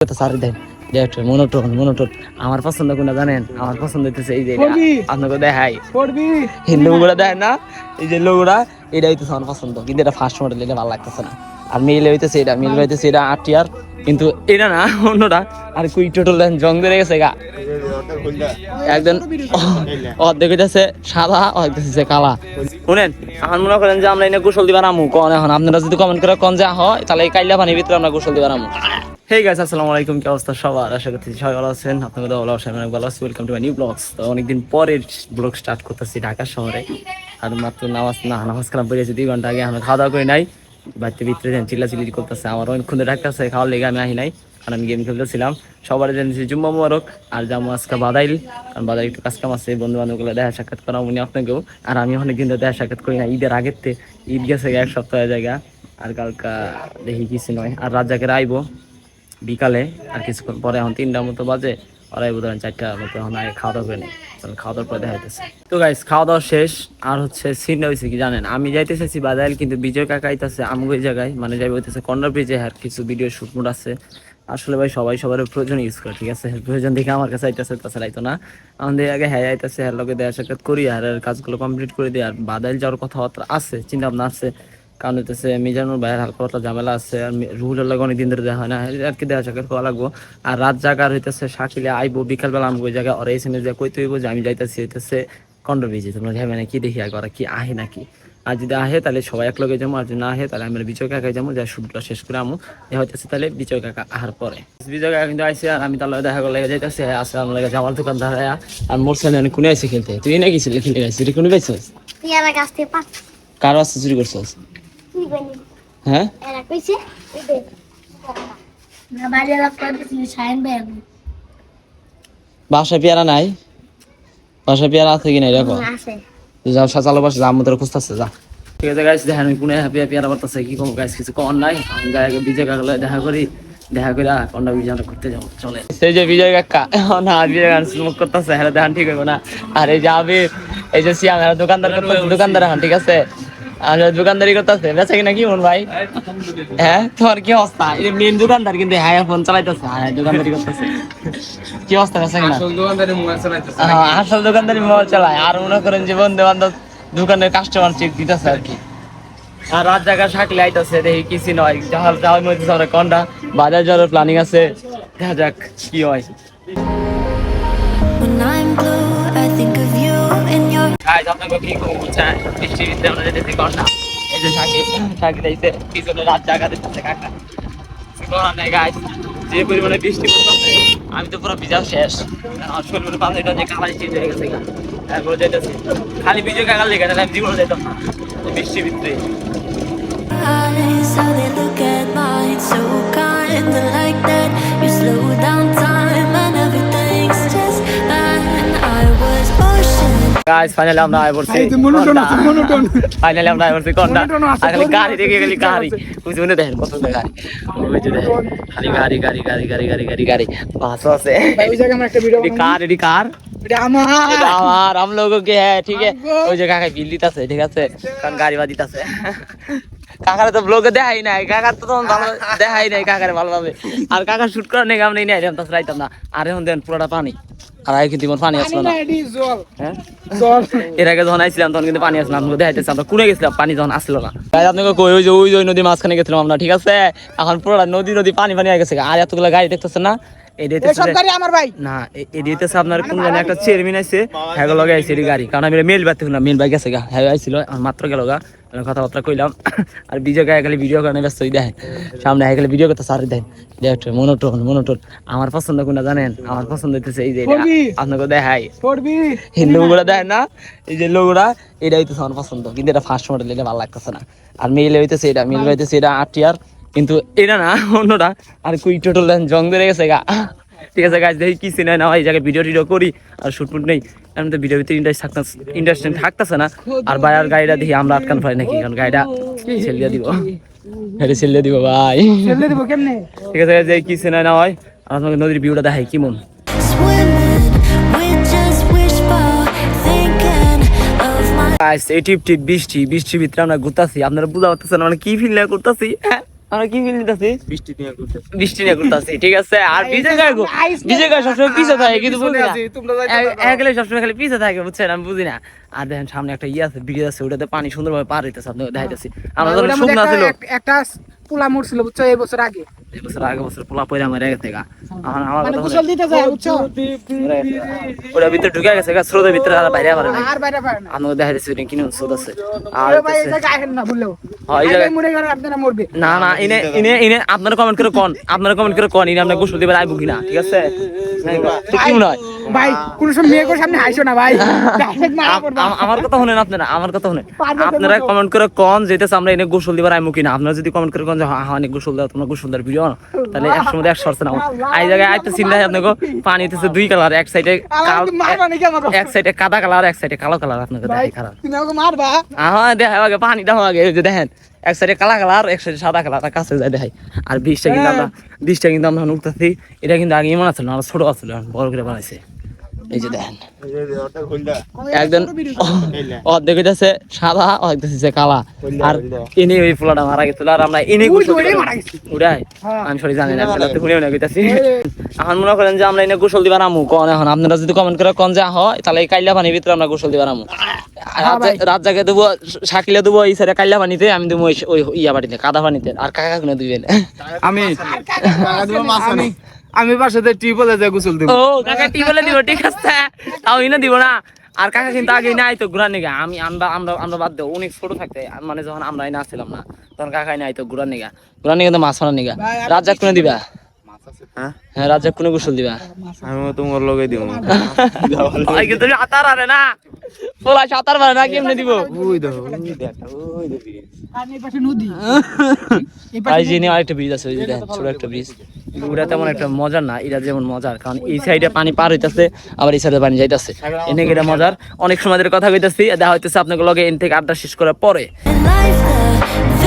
সারি দেন মনোটোন আমার পছন্দ কোনটা জানেন? আমার পছন্দ হইতেছে এই যে আপনাকে দেখাই এই লোগোটা দেখেন না, এই যে লোগোটা, এটা হইতেছে আমার পছন্দ। কিন্তু এটা ফার্স্ট মডেল, এটা ভালো লাগতেছে না। আর মিল হইতেছে এটা 8 ইয়ার, কিন্তু এটা না, অন্যটা। আর কুই টোটাল জং ধরে গেছে গা একদম, অর্ধেক হইতেছে সাদা, অর্ধেক হইতেছে কালা। শুনেন, আমার মনে করেন যে আমরা এনে গোসল দিবার আমু কন, এখন আপনারা যদি কমেন্ট করে কন যা হয়, তাহলে এই কাইলা পানির ভিতরে আমরা গোসল দিবার আমু। হেই গাইস, আসসালামু আলাইকুম, কি অবস্থা সবার? আশা করছি সবাই ভালো আছেন। আপনাদের ভালো আছেন, অনেক ভালো আছি। Welcome to my new blogs. তো অনেকদিন পরের ব্লগ স্টার্ট করতেছি ঢাকা শহরে। আর মাত্র নামাজ কালাম পড়েছি 2 ঘন্টা আগে। আমরা খাওয়া দাওয়া করি নাই, বাড়িতে ভিতরে চিল্লাচিল্লি করতেছে। আমার অনেকক্ষণ ডাকতেছে খাওয়ার লেগে, আমি আহি নাই, কারণ আমি গেম খেলতেছিলাম। সবার জানিয়েছি জুম্মা মুবারক। আর যাবো আজকে বাদাইল, কারণ বাদাইল একটু কাজ কাম আছে, বন্ধু বান্ধবগুলো দেখা সাক্ষাৎ করা উনি আপনাকেও। আর আমি অনেকদিন ধরে দেখা সাক্ষাৎ করি না, ঈদের আগের থেকে। ঈদ গেছে 1 সপ্তাহের জায়গা। আর কালকা দেখি কিছু নয়। আর রাত জায়গায় আইবো বিকালে, আর কিছুক্ষণ পরে, এখন 3টার মতো বাজে, ওরাই বোধ হয় 4টার মতো। এখন আগে খাওয়া দাওয়া করে নেই, খাওয়া দাওয়ার পরে দেখা যাইতেছে। তো গাইস, খাওয়া দাওয়া শেষ। আর হচ্ছে সিনটা হয়েছে কি জানেন, আমি যাইতে চাইছি বাদাইল, কিন্তু বিজয় কাকা আইতাছে আমগো এই জায়গায়, মানে যাইব হইতেছে কর্নার ব্রিজে। আর কিছু ভিডিও শুট মোড আছে। আসলে ভাই সবাই সবার প্রয়োজন ইউজ করে, ঠিক আছে? প্রয়োজন দেখে আমার কাছে আইতাছে, তাছাড়া আইতো না। আমাদের আগে হ্যাঁ আইতাছে, হ্যাঁ লোকে দেখা সাক্ষাৎ করি, আর কাজগুলো কমপ্লিট করে দিই। আর বাদাইল যাওয়ার কথাবার্তা আছে, চিন্তা ভাবনা আছে। কারণ হইতেছে মিজানুর ভাইয়ের হালকা পাতলা ঝামেলা আছে, আর রুহুলের লাগে অনেকদিন ধরে দেখা হয় না, আর কি দেখা সাক্ষাৎ করা লাগবো। আর রাত জাগার হইতেছে শাকিলে আইবো, বিকালবেলা আমি ওই জায়গায় ওরা এসএমএস দিয়ে কইতে হইব যে আমি যাইতেছি হইতেছে কন্ডর ব্রিজে। তোমরা যাবে নাকি দেখি আগে ওরা কি আহে নাকি। আর যদি আহে তাহলে সবাই এক লগে যাবো, আর যদি না আহে তাহলে আমরা বিজয় কাকায় যাবো, যা শুটটা শেষ করে আমু। এ হইতেছে তাহলে বিজয় কাকা আহার পরে। বিজয় কাকা কিন্তু আইসে, আর আমি তার লগে দেখা করলে যাইতেছে আসলে আমার লাগে জামাল দোকানদার। আর মোর সামনে আমি কোনে আইসি খেলতে, তুই না গেছিলি খেলতে গেছিস, কোনে পাইছিস? কারো আসতে চুরি করছিস? হ্যাঁ, বাসায় পেয়ারা নাই? বাসায় পেয়ারা আছে কিনা দেখো, যাও চালো বাসা, যা মতো খুঁজতেছে, যা। ঠিক আছে গাইস, দেখেন কোনে পেয়ারা করতেছে, কি কম গাইস, কিছু কম নাই। আমি বিজয় কাকা দেখা করি, দেখা করে কন্যা বিজয় করতে যাবো, চলে। সেই যে বিজয় কাকা না, বিজয় কাকা স্মোক করতেছে, হ্যাঁ দেখান ঠিক হইব না। আর এই যে আবির, এই যে সিয়াম, দোকানদার এখন, ঠিক আছে? দোকানদারি করতেছে, বেচা কিনা কি মন ভাই? হ্যাঁ, তোমার কি অবস্থা? মেন দোকানদার, কিন্তু হ্যাঁ ফোন চালাইতেছে, হ্যাঁ দোকানদারি করতেছে। কি অবস্থা বেচা কিনা? আসল দোকানদারি মোবাইল চালায়। আর মনে করেন যে বন্ধু বান্ধব দোকানের কাস্টমার চেক দিতেছে আর কি। আর রাত জায়গা থাকলে আইতেছে, দেখি কিছু নয়। যাওয়ার মধ্যে আমরা কন্ডা বাজার যাওয়ার প্ল্যানিং আছে, দেখা যাক কি হয়। আপনাকে কি করবো চাই, বৃষ্টিতে আমরা যেতেছি কন্ডা। এই যে সাকিব আইছে পিছনে, রাত জায়গা দিতেছে কাকা। যে পরিমাণে বৃষ্টি পড়তেছে, আমি তো পুরো ভিজা শেষ। শরীরের পানিটা যে কালার চেঞ্জ হয়ে গেছে, তারপরে যেতেছি খালি ভিজে কাকার লেগে, আমি জীবনে যেতাম না বৃষ্টির ভিতরে। গাইস, ফাইনালি আমরা আই পড়ছি কন্ডা। আর খালি গাড়ি দেখে গেলি, গাড়ি বুঝুনে দেখেন কত গাড়ি, ওই যে দেখেন খালি গাড়ি গাড়ি গাড়ি গাড়ি গাড়ি গাড়ি গাড়ি বাস আছে। ওই জায়গায় আমরা একটা ভিডিও কার, এডি কার, এটা আমার हम लोगों के है, ठीक है? ওই যে কাকা বিল দিতাছে, ঠিক আছে? কারণ গাড়ি বা দিতাছে। কাকারে তো ব্লগে দেখাই নাই, কাকার তো তখন ভালো দেখাই নাই কাকারে ভালোভাবে। আর কাকা শুট করার নেই, আমি নেই আইতাম, তাছাড়া আইতাম না। আর এখন দেন পুরোটা পানি, আর আগে কিন্তু পানি আসলো না। এর আগে যখন আইছিলাম তখন কিন্তু পানি আসলো, আপনাকে দেখাইতেছি আমরা কুড়ে গেছিলাম, পানি যখন আসলো না। আপনাকে কই ওই যে নদী মাঝখানে গেছিলাম আমরা, ঠিক আছে? এখন পুরোটা নদী পানি হয়ে গেছে। আর এতগুলো গাড়ি দেখতেছেন না, আপনার কোন জানি একটা চেয়ারম্যান আছে, হ্যাঁ লগে আইছে গাড়ি। কারণ আমি মেল বাড়তে না, মেল বাইক গেছে গা, হ্যাঁ আইছিল মাত্র গেল গা, কথাবার্তা কইলাম। আর বিজয় গায়ে খালি ভিডিও করে ব্যস্ত, দেখেন সামনে হয়ে গেলে ভিডিও করতে সারি দেন, মনোটোন আমার পছন্দ কোনটা জানেন? আমার পছন্দ হইতেছে এই যে আপনাকে দেখাই এই লোগোটা, দেখেন না, এই যে লোগোটা, এটা হইতেছে আমার পছন্দ। কিন্তু এটা ফার্স্ট মডেল, এটা ভালো লাগতেছে না। আর মেল হইতেছে এটা 8 ইয়ার, কিন্তু এটা না, অন্যটা। আর কুই টোটাল জং ধরে গেছে গা। ঠিক আছে গাইস, দেখি কিছু নয় না, এই জায়গায় ভিডিও করি আর শুটমুট নেই। এমন তো ভিডিওর ভিতরে ইন্টারেস্টিং থাকতেছে না। আর ভাইয়ার গাড়িটা দেখি আমরা আটকান পাই নাকি, কারণ গাড়িটা ছেড়ে দিব, ছেড়ে দিব ভাই, ঠিক আছে? যে কিছু নয় না হয়, আপনাকে নদীর ভিউটা দেখাই কেমন। এই টিপ বৃষ্টির ভিতরে আমরা ঘুরতেছি, আপনারা বুঝা পারতেছেন মানে কি ফিল করতেছি। আমরা কি ফিল নিতেছি বৃষ্টি নিয়ে করতেছি, ঠিক আছে। আর বিজয় গায়ে সবসময় পিছে থাকে, কিন্তু বুঝি না একলে সবসময় খালি পিছে থাকে, বুঝছেন, আমি বুঝি না। আর দেখেন সামনে একটা ইয়ে আছে, ব্রিজ আছে, ওটাতে পানি সুন্দরভাবে পার হইতেছে, আপনাকে দেখাইতেছি। আমরা যখন শুকনা ছিল একটা পোলা মরছিল বুঝছো এই বছর আগে, আগের বছর পোলা পয়রা আমার আগে থেকে আমার মানে কথা গোসল দিতে যায় বুঝছো, ওটা ভিতরে ঢুকে গেছে, স্রোতের ভিতরে আর বাইরে পারে না। আর বাইরে পারে না। আপনাকে দেখাইতেছি ওটা কিনে স্রোত আছে। আর ওরে ভাই এই জায়গায় আহেন না বললেও হয় এই জায়গায় মরে গেলে আপনারা মরবে। না না, ইনে আপনারা কমেন্ট করে কোন, ইনে আমরা গোসল দিবার আইবো কিনা, ঠিক আছে। কি মনে হয় ভাই কোন সময় মেয়ের সামনে হাসো না ভাই, ডাইরেক্ট মারা পড়বা। আমার কথা শুনেন, আপনারা কমেন্ট করে কোন যেতেছে আমরা এনে গোসল দিবার আইমু কিনা। আপনারা যদি কমেন্ট করে কোন যে হ্যাঁ অনেক গোসল দাও, তোমরা গোসল দেওয়ার ভিডিও, তাহলে 100% নাও। এই জায়গায় আইতে চিন্তা আপনাকে পানি হইতেছে দুই কালার, এক সাইডে কাদা কালার, এক সাইডে কালো কালার। আপনাকে দেখাই খারাপ, তুমি আমাকে মারবা। হ্যাঁ দেখা আগে পানি দাও আগে, এই যে দেখেন এক সাইডে কালা কালার, এক সাইডে সাদা কালার, কাছে যায় দেখাই। আর বীজটা কিন্তু আমরা নুকতাছি, এটা কিন্তু আগে এমন আছে না, ছোট আছিল, বড় করে বানাইছে। এই যে দেখেন একদন অর্ধেক হইতেছে সাদা, অর্ধেক হইতেছে কালা। আর ইনি ওই পোলাটা মারা গেছিল, আর আমরা ইনি উড়াই আমি সরি জানি না, শুনেও না কইতাছি। এখন মনে করেন যে আমরা এনে গোসল দিবার আমু কোন, এখন আপনারা যদি কমেন্ট করে কোন যে হয়, তাহলে এই কাইলা পানির ভিতরে আমরা গোসল দিবার আমু। রাত জাগে দেবো, শাকিলে দেবো এই সাইডে কাইলা পানিতে, আমি দেবো ওই ইয়া পানিতে, কাদা পানিতে। আর কাকা কোনে দিবেন? আমি বাসাতে টিউবওয়েলে যাই গোসল দিব। ও কাকা টিউবওয়েলে দিব, ঠিক আছে, তাও ইনা দিব না। আর কাকা কিন্তু আগে নাই তো ঘুরার নিগা, আমরা বাদ দেবো, অনেক ছোট থাকতে, মানে যখন আমরা না ছিলাম না, তখন কাকাই নাই তো ঘুরার নিগা তো মাছ মারার নিগা। রাজ্জাক কোনে দিবা? হ্যাঁ রাজ্জাক কোনে গোসল দিবা? আমি তোমার লগে দিব। কিন্তু সাঁতার আরে না, পোলা সাঁতার পারে না, কেমনে দিব? ওই দেখো আর এই পাশে নদী, এই যে আরেকটা ব্রিজ আছে, ওই যে দেখেন ছোট একটা ব্রিজ। ওটা তেমন একটা মজার না, এটা যেমন মজার, কারণ এই সাইডে পানি পার হইতেছে, আবার এই সাইডে পানি যাইতেছে, এনে এটা মজার। অনেক সময় ধরে কথা কইতেছি, দেখা হইতেছে আপনাকে লগে এন থেকে আড্ডা শেষ করার পরে।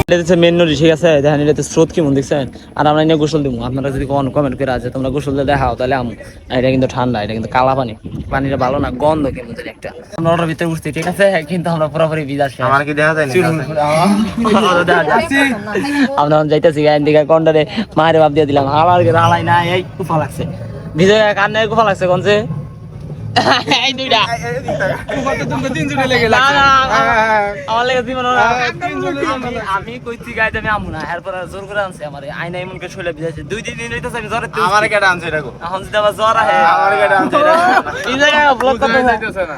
এটা হচ্ছে মেন নদী, ঠিক আছে, দেখেন এটাতে স্রোত কেমন দেখছেন। আর আমরা এনে গোসল দিব, আপনারা যদি কমেন্ট করে আছে তোমরা গোসল দিয়ে দেখাও, তাহলে আমি এটা কিন্তু ঠান্ডা, এটা কিন্তু কালা পানি, পানিটা ভালো না, গন্ধ কেমন জানি একটা। আমরা ওটার ভিতরে উঠছি, ঠিক আছে, কিন্তু আমরা পুরোপুরি ভিজা শেষ। আমার কি দেখা যায় না? আমরা যাইতেছি গায়ের দিকে কন্ডারে মায়ের বাপ দিয়ে দিলাম, আমার হালাই না, এই কুফা লাগছে, ভিজে কান্না কুফা লাগছে কোনছে এই দুইটা আমার লেগে জীবন আমি কইছি গাইতে আমি আমু না, এরপর জোর করে আনছে আমার আইনা এমন করে শৈলে ভিজাইছে 2 দিন হইতাছে আমি জ্বরে। আমার কেটে আনছে এটা এখন যদি আবার জ্বর আহে, আমার কেটে আনছে এটা এই জায়গায় ব্লক করতে যাইতেছে না।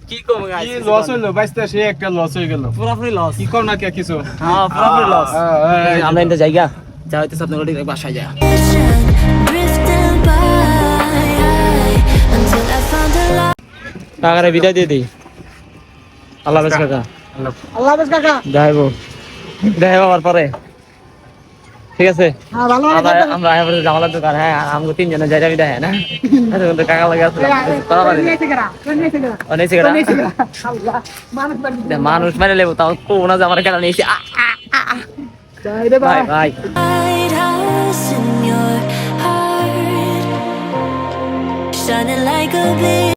কি কম গাইস, কি লস হইলো? বাইসটা সে একটা লস হয়ে গেল, পুরোপুরি লস। কি কম না কে কিছু? হ্যাঁ পুরোপুরি লস। আমরা এটা জায়গা যা হইতেছে আপনার ওদিকে বাসায় যায়। কাকারে বিদায় দিয়ে দিই, আল্লাহ হাফেজ কাকা। আল্লাহ হাফেজ কাকা। দেখাবো আবার পরে, ঠিক আছে। হ্যাঁ ভালো আমরা এবারে জামালার দোকান, হ্যাঁ আমাকে 3 জনে যাইরা বিদায়, হ্যাঁ না কাকা লাগে আসলে মানুষ মানে লেবো, তাও কোনা যে আমার কেন নিয়েছি। Bye bye. Shining like a